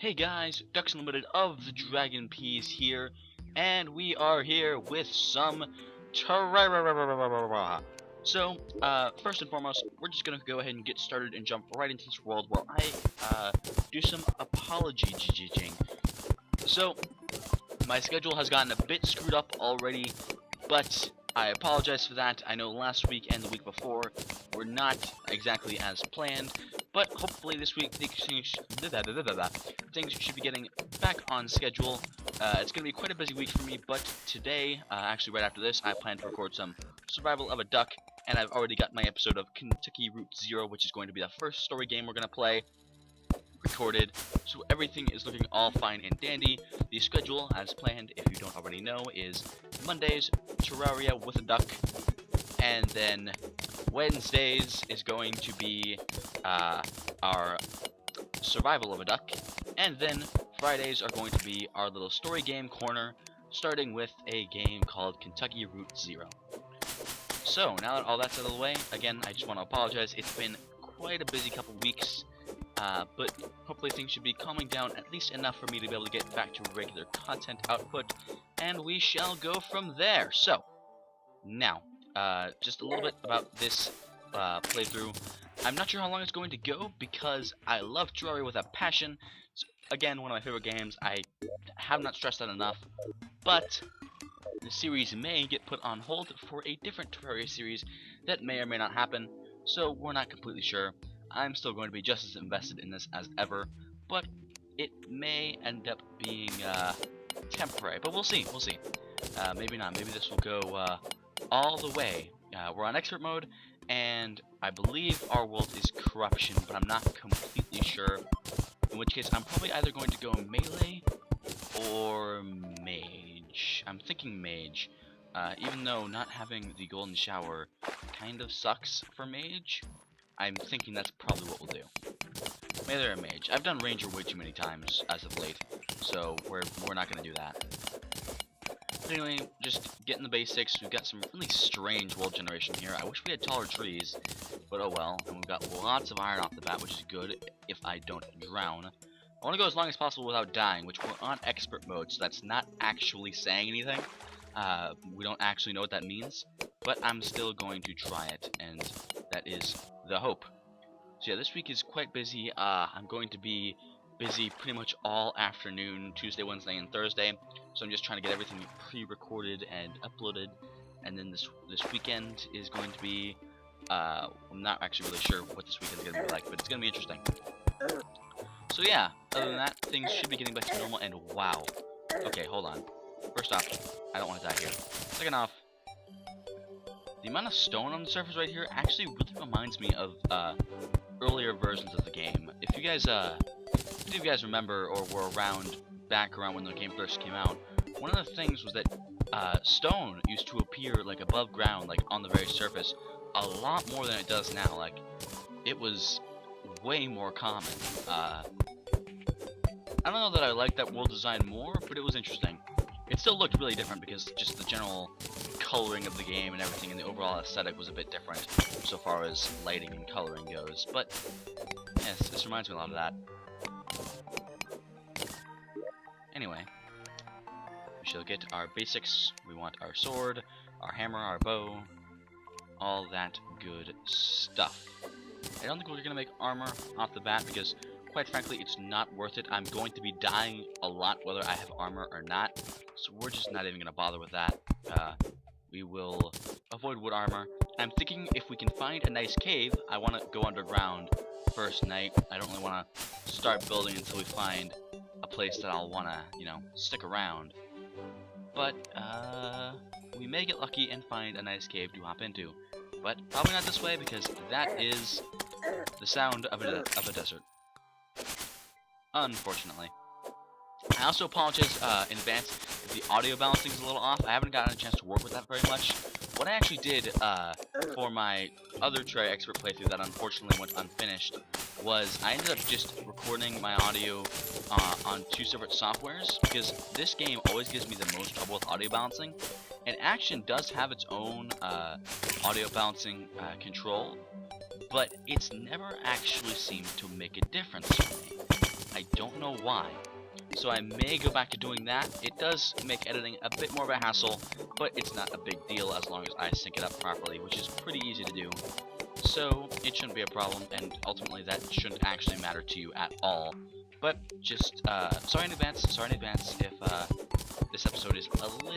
Hey guys, Ducks Unlimited of the DragonPeas here, and we are here with some Terraria. So, first and foremost, we're just gonna go ahead and get started and jump right into this world while I do some apology-jing. So, my schedule has gotten a bit screwed up already, but I apologize for that. I know last week and the week before were not exactly as planned, but hopefully this week things should be getting back on schedule. It's going to be quite a busy week for me, but today, actually right after this, I plan to record some Survival of a Duck, and I've already got my episode of Kentucky Route Zero, which is going to be the first story game we're going to play, recorded, so everything is looking all fine and dandy. The schedule, as planned, if you don't already know, is Mondays, Terraria with a duck, and then Wednesdays is going to be our Survival of a Duck, and then Fridays are going to be our little story game corner, starting with a game called Kentucky Route Zero. So, now that all that's out of the way, again, I just want to apologize. It's been quite a busy couple weeks, but hopefully things should be calming down at least enough for me to be able to get back to regular content output, and we shall go from there. So, now, just a little bit about this playthrough. I'm not sure how long it's going to go because I love Terraria with a passion. So, again, one of my favorite games. I have not stressed that enough, but the series may get put on hold for a different Terraria series that may or may not happen, so we're not completely sure. I'm still going to be just as invested in this as ever, but it may end up being temporary, but we'll see, maybe not, maybe this will go all the way. We're on expert mode, and I believe our world is corruption, but I'm not completely sure, in which case I'm probably either going to go melee or mage. I'm thinking mage, even though not having the golden shower kind of sucks for mage. I'm thinking that's probably what we'll do. Melee or mage. I've done ranger way too many times as of late, so we're not going to do that. But anyway, just getting the basics. We've got some really strange world generation here. I wish we had taller trees, but oh well. And we've got lots of iron off the bat, which is good if I don't drown. I want to go as long as possible without dying, which we're on expert mode, so that's not actually saying anything. We don't actually know what that means, but I'm still going to try it, and that is the hope. So yeah, this week is quite busy. I'm going to be busy pretty much all afternoon, Tuesday, Wednesday, and Thursday. So I'm just trying to get everything pre-recorded and uploaded. And then this weekend is going to be, I'm not actually really sure what this weekend is going to be like, but it's going to be interesting. So yeah, other than that, things should be getting back to normal, and wow. Okay, hold on. First off, I don't want to die here. Second off, the amount of stone on the surface right here actually really reminds me of earlier versions of the game. If you guys remember or were back around when the game first came out, one of the things was that stone used to appear like above ground, like on the very surface, a lot more than it does now. Like, it was way more common. I don't know that I like that world design more, but it was interesting. It still looked really different because just the general coloring of the game and everything, and the overall aesthetic was a bit different so far as lighting and coloring goes. But yes, this reminds me a lot of that. Anyway, we shall get our basics. We want our sword, our hammer, our bow, all that good stuff. I don't think we're going to make armor off the bat because, quite frankly, it's not worth it. I'm going to be dying a lot whether I have armor or not, so we're just not even going to bother with that. We will avoid wood armor. I'm thinking if we can find a nice cave, I want to go underground first night. I don't really want to start building until we find a place that I'll want to, stick around. But, we may get lucky and find a nice cave to hop into. But probably not this way because that is the sound of a desert. Unfortunately. I also apologize in advance if the audio balancing is a little off. I haven't gotten a chance to work with that very much. What I actually did for my other Terraria expert playthrough that unfortunately went unfinished was I ended up just recording my audio on two separate softwares because this game always gives me the most trouble with audio balancing. And Action does have its own audio balancing control, but it's never actually seemed to make a difference for me. I don't don't know why. So I may go back to doing that. It does make editing a bit more of a hassle, but it's not a big deal as long as I sync it up properly, which is pretty easy to do. So it shouldn't be a problem, and ultimately that shouldn't actually matter to you at all. But just sorry in advance if this episode is a little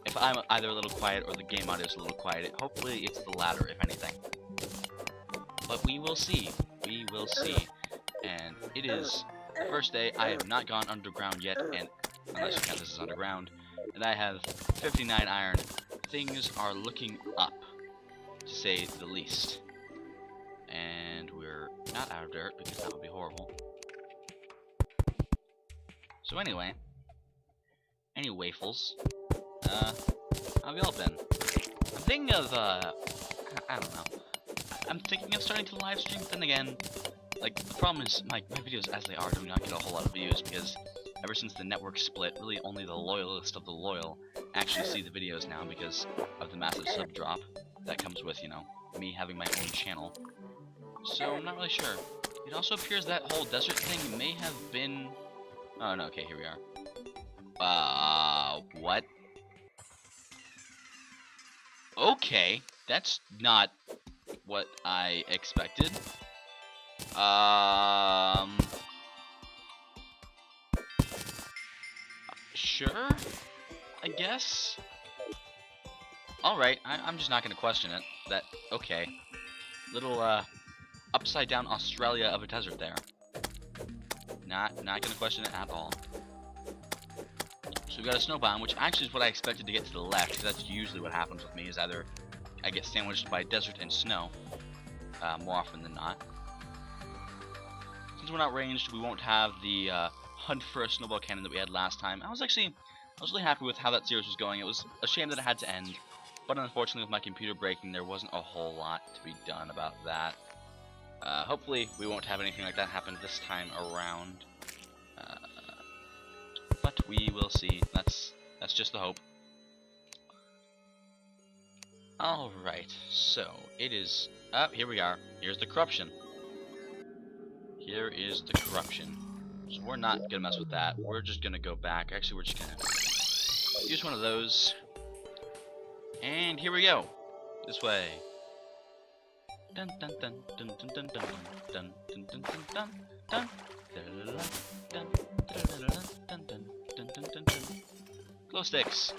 if I'm either a little quiet or the game audio is a little quiet. Hopefully it's the latter, if anything. But we will see. We will see. And it is the first day. I have not gone underground yet, and unless you count this as underground, and I have 59 iron. Things are looking up, to say the least. And we're not out of dirt because that would be horrible. So anyway, any waffles? How have y'all been? I'm thinking of I don't know. I'm thinking of starting to live stream. Then again, like the problem is my videos as they are do not get a whole lot of views because ever since the network split, really only the loyalist of the loyal actually see the videos now because of the massive sub drop that comes with, you know, me having my own channel. So I'm not really sure. It also appears that whole desert thing may have been... Oh no, okay, here we are. What? Okay, that's not what I expected. Sure, I guess. Alright, I'm just not gonna question it. Okay. Little, upside down Australia of a desert there. Not gonna question it at all. So we got a snow biome, which actually is what I expected to get to the left, because that's usually what happens with me, is either I get sandwiched by desert and snow, more often than not. Since we're not ranged, we won't have the hunt for a snowball cannon that we had last time. I was really happy with how that series was going. It was a shame that it had to end, but unfortunately with my computer breaking, there wasn't a whole lot to be done about that. Hopefully we won't have anything like that happen this time around. But we will see. That's just the hope. Alright, so it is here we are. Here's the corruption. Here is the corruption. So we're not gonna mess with that. We're just gonna go back. Actually, we're just gonna use one of those. And here we go. This way. Dun dun dun dun dun dun dun dun dun dun dun dun dun dun dun dun dun dun. Glow sticks.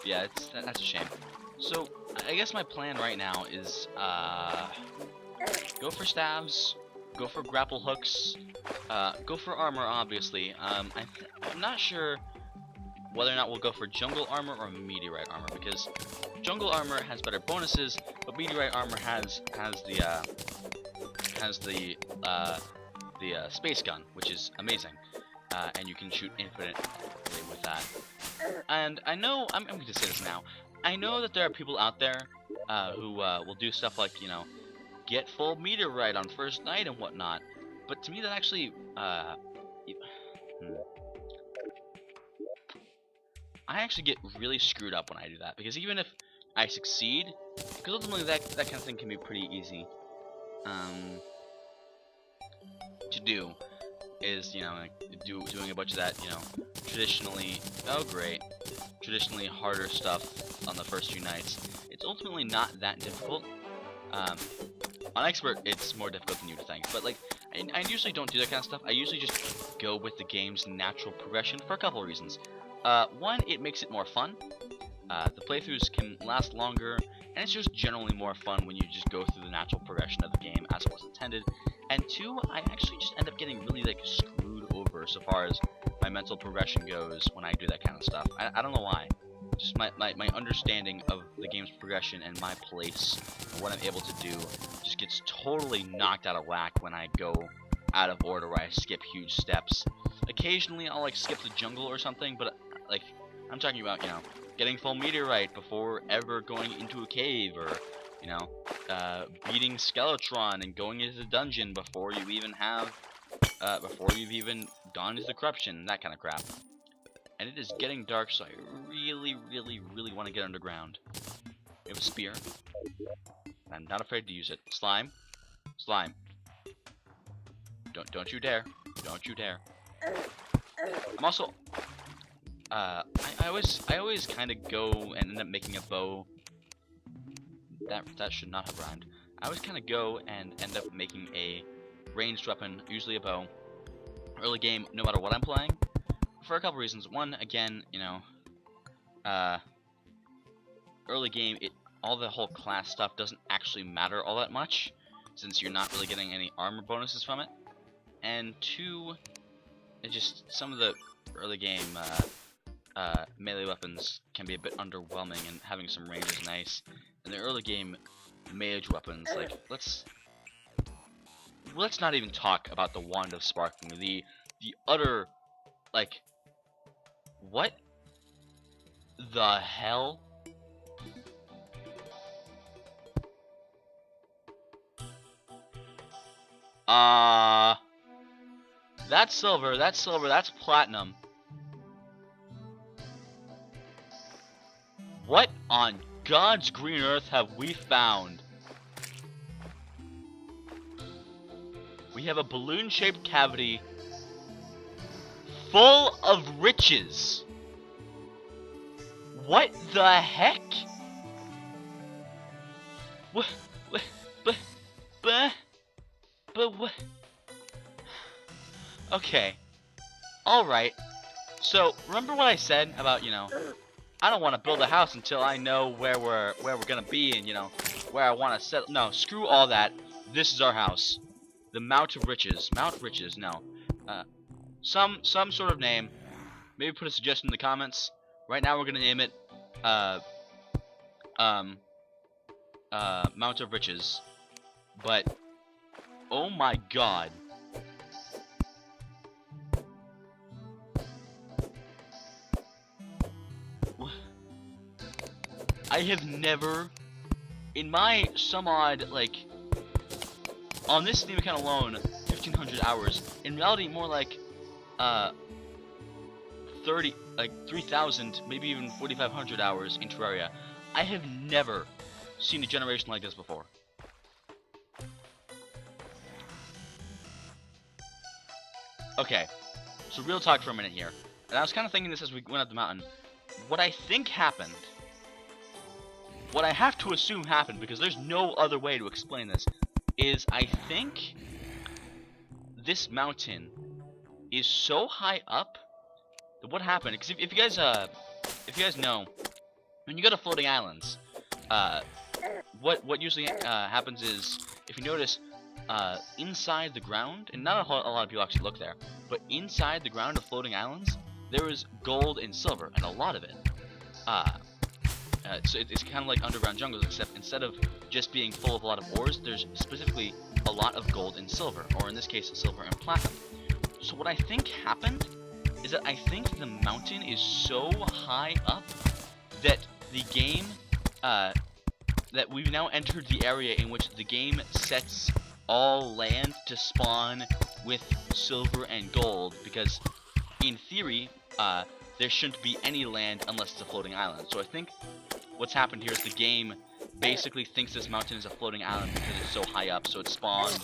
Yeah, that's a shame. So I guess my plan right now is go for stabs, go for grapple hooks, go for armor. Obviously, I'm not sure whether or not we'll go for jungle armor or meteorite armor, because jungle armor has better bonuses, but meteorite armor has the space gun, which is amazing, and you can shoot infinitely with that. And I know I'm going to say this now. I know that there are people out there who will do stuff like, you know, get full meteorite on first night and whatnot, but to me that actually I actually get really screwed up when I do that, because even if I succeed, because ultimately that kind of thing can be pretty easy to do, is, you know, like doing a bunch of that, you know, traditionally harder stuff on the first few nights. It's ultimately not that difficult. On expert, it's more difficult than you would think, but like, I usually don't do that kind of stuff. I usually just go with the game's natural progression for a couple of reasons. One, it makes it more fun. The playthroughs can last longer, and it's just generally more fun when you just go through the natural progression of the game as it was intended. And two, I actually just end up getting really, like, screwed over so far as my mental progression goes when I do that kind of stuff. I don't know why. Just my understanding of the game's progression and my place and what I'm able to do just gets totally knocked out of whack when I go out of order, where I skip huge steps. Occasionally I'll, like, skip the jungle or something, but, like, I'm talking about, you know, getting full meteorite before ever going into a cave, or, you know, beating Skeletron and going into the dungeon before you even have, before you've even gone into the corruption, that kind of crap. And it is getting dark, so I really, really, really want to get underground. We have a spear. and I'm not afraid to use it. Slime. Slime. Don't you dare. Don't you dare. I'm also I always kind of go and end up making a bow. That should not have rhymed. I always kind of go and end up making a ranged weapon, usually a bow, early game, no matter what I'm playing, for a couple reasons. One, again, you know, early game, all the whole class stuff doesn't actually matter all that much, since you're not really getting any armor bonuses from it. And two, it just, some of the early game melee weapons can be a bit underwhelming, and having some range is nice. And the early game mage weapons, like, let's not even talk about the Wand of Sparking, the utter, like, what the hell? That's silver, that's platinum. What on God's green earth have we found? We have a balloon-shaped cavity full of riches. What the heck? What? But what? Okay. Alright. So, remember what I said about, you know, I don't want to build a house until I know where we're gonna be and, you know, where I want to settle. No, screw all that. This is our house. The Mount of Riches. Mount Riches, no. Some sort of name. Maybe put a suggestion in the comments. Right now we're gonna name it Mount of Riches. But oh my god. I have never, in my some odd, like, on this Steam account alone, 1,500 hours. In reality, more like 3,000, maybe even 4,500 hours in Terraria. I have never seen a generation like this before. Okay, so real talk for a minute here. And I was kind of thinking this as we went up the mountain. What I think happened, what I have to assume happened, because there's no other way to explain this, is I think this mountain is so high up that what happened, because if you guys know, when you go to floating islands, what usually happens is, if you notice, inside the ground, and not a lot of people actually look there, but inside the ground of floating islands, there is gold and silver, and a lot of it. So it's kind of like underground jungles, except instead of just being full of a lot of ores, there's specifically a lot of gold and silver, or in this case, silver and platinum. So what I think happened is that I think the mountain is so high up that the game, that we've now entered the area in which the game sets all land to spawn with silver and gold, because in theory, there shouldn't be any land unless it's a floating island. So I think what's happened here is the game basically thinks this mountain is a floating island because it's so high up, so it spawned,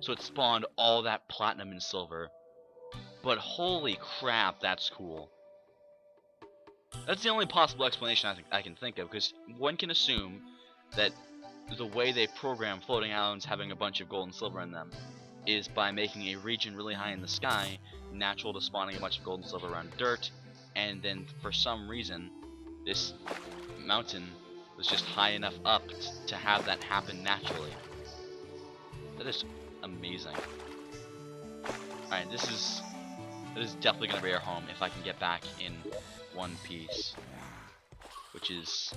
so it spawned all that platinum and silver. But holy crap, that's cool. That's the only possible explanation I can think of, because one can assume that the way they program floating islands having a bunch of gold and silver in them is by making a region really high in the sky natural to spawning a bunch of gold and silver around dirt, and then for some reason this mountain was just high enough up to have that happen naturally. That is amazing. Alright, this is definitely going to be our home if I can get back in one piece, which is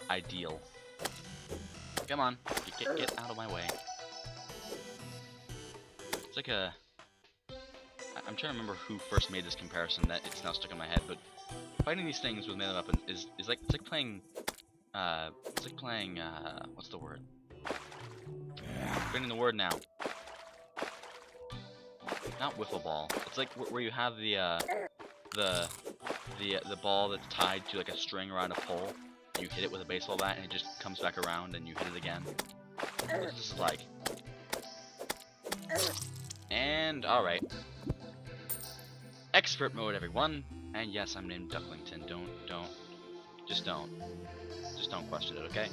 ideal. Come on, get out of my way. It's like a... I'm trying to remember who first made this comparison, that it's now stuck in my head, but fighting these things with melee weapons is like, it's like playing, what's the word? Bringing the word now. Not wiffle ball. It's like where you have the ball that's tied to like a string around a pole, You hit it with a baseball bat and it just comes back around and you hit it again. What this is like. And alright. Expert mode, everyone. And yes, I'm named Ducklington. Just don't question it, okay?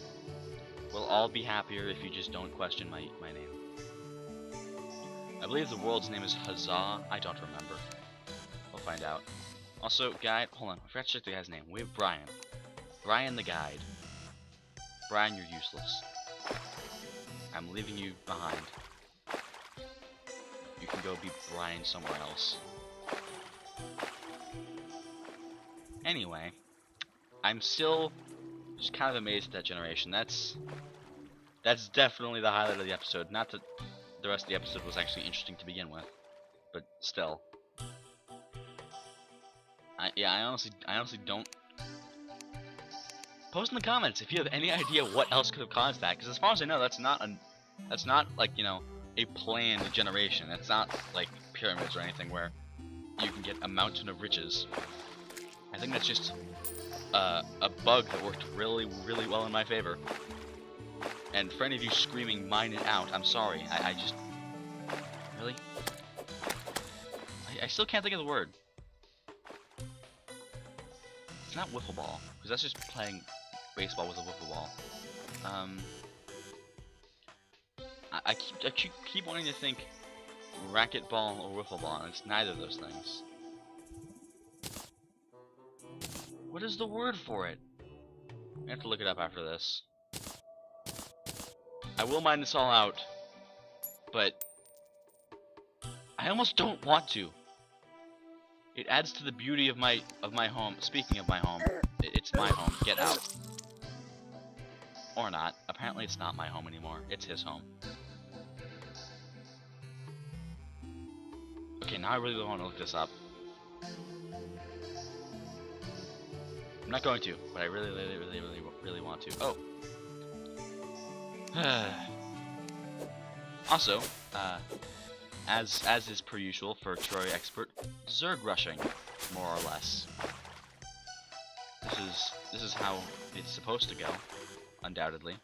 We'll all be happier if you just don't question my name. I believe the world's name is Huzzah. I don't remember. We'll find out. Also, guide, hold on, I forgot to check the guy's name. We have Brian. Brian the guide. Brian, you're useless. I'm leaving you behind. You can go be Brian somewhere else. Anyway, I'm still just kind of amazed at that generation. That's definitely the highlight of the episode. Not that the rest of the episode was actually interesting to begin with, but still. I honestly don't. Post in the comments if you have any idea what else could have caused that, because as far as I know, that's not like, you know, a planned generation. That's not like pyramids or anything where you can get a mountain of riches. I think that's just a bug that worked really well in my favor. And for any of you screaming "mine it out," I'm sorry. I just really I still can't think of the word. It's not wiffle ball, because that's just playing baseball with a wiffle ball. I keep wanting to think racquetball or wiffle ball, and it's neither of those things. What is the word for it? I have to look it up after this. I will mine this all out, but I almost don't want to. It adds to the beauty of my home. Speaking of my home, it's my home. Get out. Or not. Apparently it's not my home anymore. It's his home. Okay, now I really want to look this up. I'm not going to, but I really want to. Oh. Also, as is per usual for Terraria expert, Zerg rushing, more or less. This is how it's supposed to go, undoubtedly.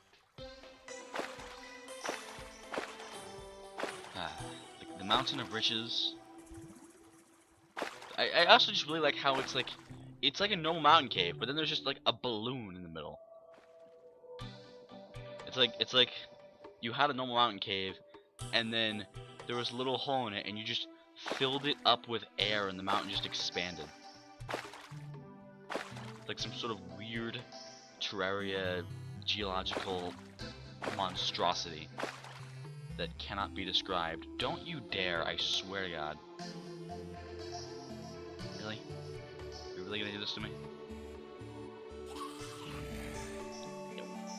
The Mountain of Riches. I also just really like how it's like a normal mountain cave, but then there's just like a balloon in the middle. It's like you had a normal mountain cave, and then there was a little hole in it, and you just filled it up with air, and the mountain just expanded. Like some sort of weird Terraria geological monstrosity that cannot be described. Don't you dare, I swear to God. Really? You're really gonna do this to me?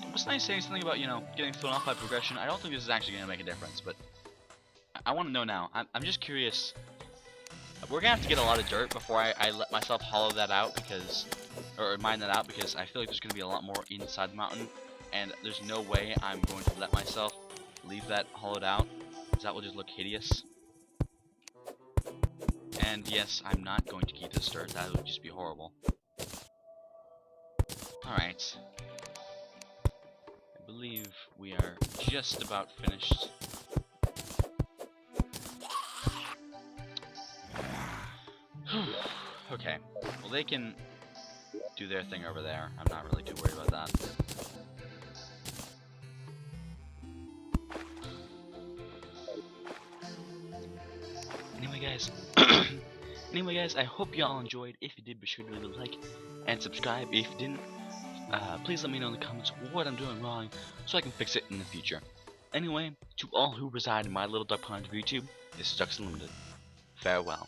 What's nice saying something about, you know, getting thrown off by progression? I don't think this is actually gonna make a difference, but I want to know now. I'm just curious. We're gonna have to get a lot of dirt before I let myself hollow that out, because, or mine that out, because I feel like there's gonna be a lot more inside the mountain, and there's no way I'm going to let myself leave that hollowed out, because that will just look hideous. And yes, I'm not going to keep this dirt. That would just be horrible. Alright. I believe we are just about finished. Okay. Well, they can do their thing over there. I'm not really too worried about that. Anyway, guys, I hope you all enjoyed. If you did, be sure to leave a like and subscribe. If you didn't, please let me know in the comments what I'm doing wrong so I can fix it in the future. Anyway, to all who reside in my little duck pond of YouTube, this is Ducks Unlimited. Farewell.